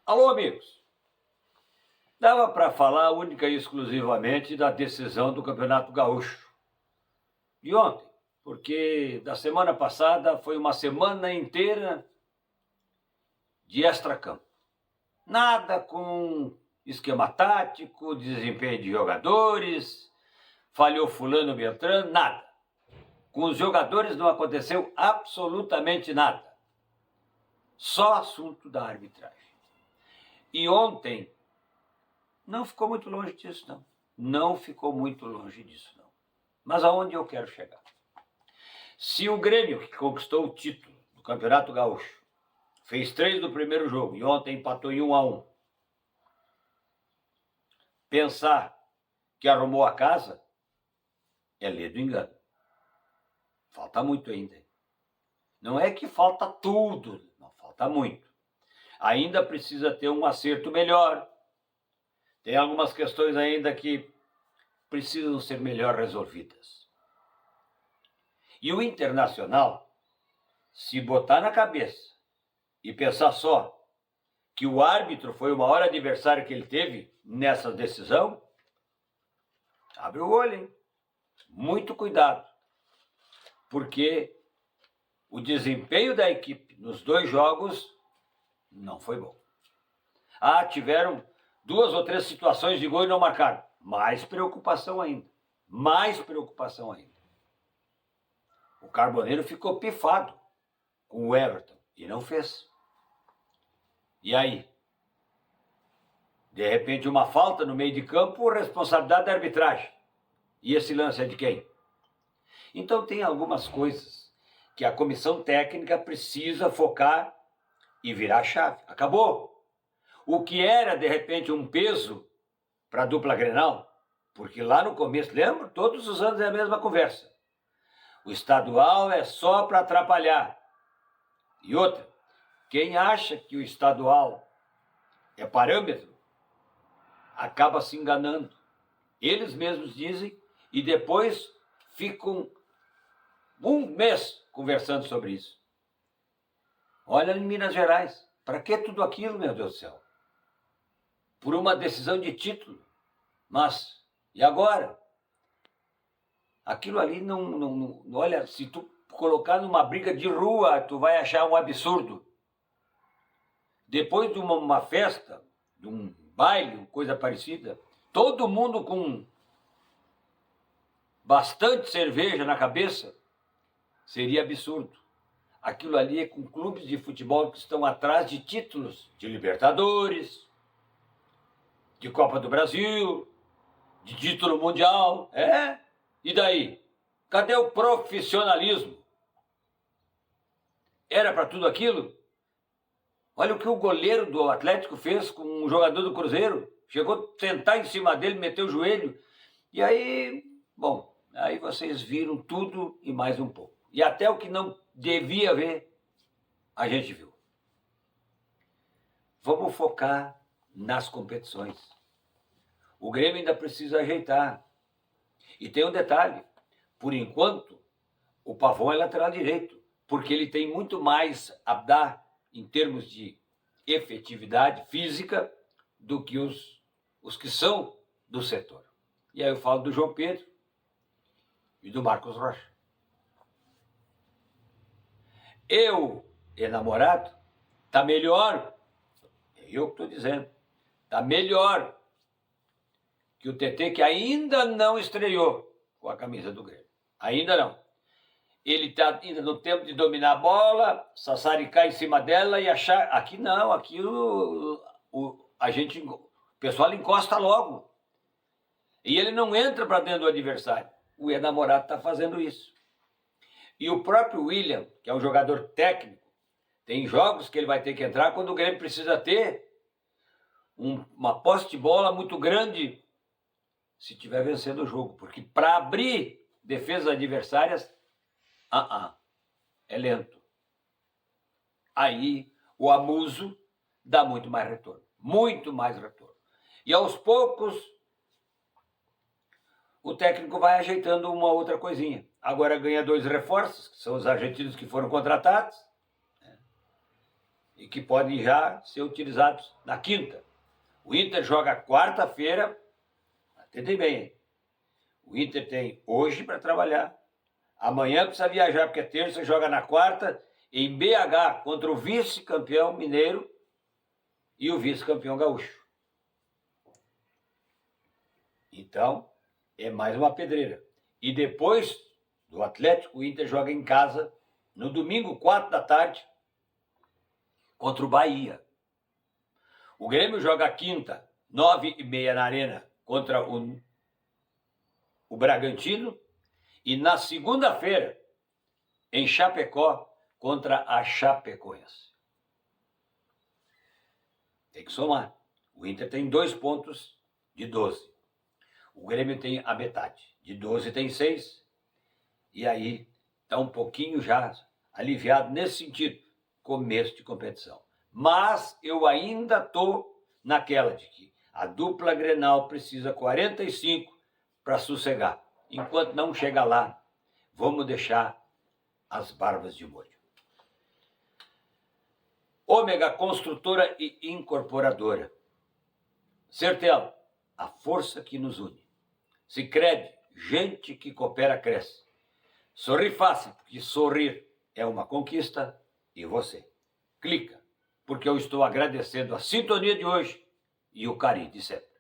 Alô, amigos! Dava para falar única e exclusivamente da decisão do Campeonato Gaúcho de ontem, porque da semana passada foi uma semana inteira de extracampo. Nada com esquema tático, desempenho de jogadores, falhou fulano, Beltrano, nada. Com os jogadores não aconteceu absolutamente nada. Só assunto da arbitragem. E ontem não ficou muito longe disso, não. Não ficou muito longe disso, não. Mas aonde eu quero chegar? Se o Grêmio, que conquistou o título do Campeonato Gaúcho, fez 3 no primeiro jogo e ontem empatou em 1-1, pensar que arrumou a casa é ler do engano. Falta muito ainda. Não é que falta tudo, não, falta muito. Ainda precisa ter um acerto melhor. Tem algumas questões ainda que precisam ser melhor resolvidas. E o Internacional, se botar na cabeça e pensar só que o árbitro foi o maior adversário que ele teve nessa decisão, abre o olho, hein? Muito cuidado, porque o desempenho da equipe nos 2 jogos não foi bom. Tiveram 2 ou 3 situações de gol e não marcaram. Mais preocupação ainda. Mais preocupação ainda. O Carboneiro ficou pifado com o Everton e não fez. E aí? De repente uma falta no meio de campo, responsabilidade da arbitragem. E esse lance é de quem? Então tem algumas coisas que a comissão técnica precisa focar e virar a chave. Acabou. O que era, de repente, um peso para a dupla Grenal, porque lá no começo, lembra? Todos os anos é a mesma conversa. O estadual é só para atrapalhar. E outra, quem acha que o estadual é parâmetro, acaba se enganando. Eles mesmos dizem e depois ficam um mês conversando sobre isso. Olha em Minas Gerais, para que tudo aquilo, meu Deus do céu? Por uma decisão de título. Mas, e agora? Aquilo ali não, olha, se tu colocar numa briga de rua, tu vai achar um absurdo. Depois de uma festa, de um baile, coisa parecida, todo mundo com bastante cerveja na cabeça, seria absurdo. Aquilo ali é com clubes de futebol que estão atrás de títulos de Libertadores, de Copa do Brasil, de título mundial. E daí? Cadê o profissionalismo? Era para tudo aquilo? Olha o que o goleiro do Atlético fez com um jogador do Cruzeiro. Chegou a tentar em cima dele, meteu o joelho. E aí, bom, aí vocês viram tudo e mais um pouco. E até o que não devia ver, a gente viu. Vamos focar nas competições. O Grêmio ainda precisa ajeitar. E tem um detalhe, por enquanto, o Pavão é lateral direito, porque ele tem muito mais a dar em termos de efetividade física do que os que são do setor. E aí eu falo do João Pedro e do Marcos Rocha. Eu, enamorado, tá melhor, é eu que estou dizendo, tá melhor que o TT, que ainda não estreou com a camisa do Grêmio. Ainda não. Ele está ainda no tempo de dominar a bola, sassaricar em cima dela e achar... Aqui não, aqui o pessoal encosta logo. E ele não entra para dentro do adversário. O enamorado está fazendo isso. E o próprio William, que é um jogador técnico, tem jogos que ele vai ter que entrar quando o Grêmio precisa ter uma posse de bola muito grande se estiver vencendo o jogo. Porque para abrir defesas adversárias, é lento. Aí o amuso dá muito mais retorno. Muito mais retorno. E aos poucos, o técnico vai ajeitando uma outra coisinha. Agora ganha 2 reforços, que são os argentinos que foram contratados. e que podem já ser utilizados na quinta. O Inter joga quarta-feira, atendem bem, hein? O Inter tem hoje para trabalhar, amanhã precisa viajar, porque é terça, joga na quarta, em BH, contra o vice-campeão mineiro e o vice-campeão gaúcho. Então, é mais uma pedreira. E depois do Atlético, o Inter joga em casa, no domingo, 4 da tarde, contra o Bahia. O Grêmio joga quinta, 9h30 na Arena, contra o Bragantino. E na segunda-feira, em Chapecó, contra a Chapecoense. Tem que somar. O Inter tem 2 pontos de 12. O Grêmio tem a metade. De 12 tem 6. E aí está um pouquinho já aliviado nesse sentido. Começo de competição. Mas eu ainda estou naquela de que a dupla Grenal precisa 45 para sossegar. Enquanto não chega lá, vamos deixar as barbas de molho. Ômega Construtora e Incorporadora. Certelo, a força que nos une. Sicredi, gente que coopera cresce. Sorri fácil, porque sorrir é uma conquista. E você? Clica, porque eu estou agradecendo a sintonia de hoje e o carinho de sempre.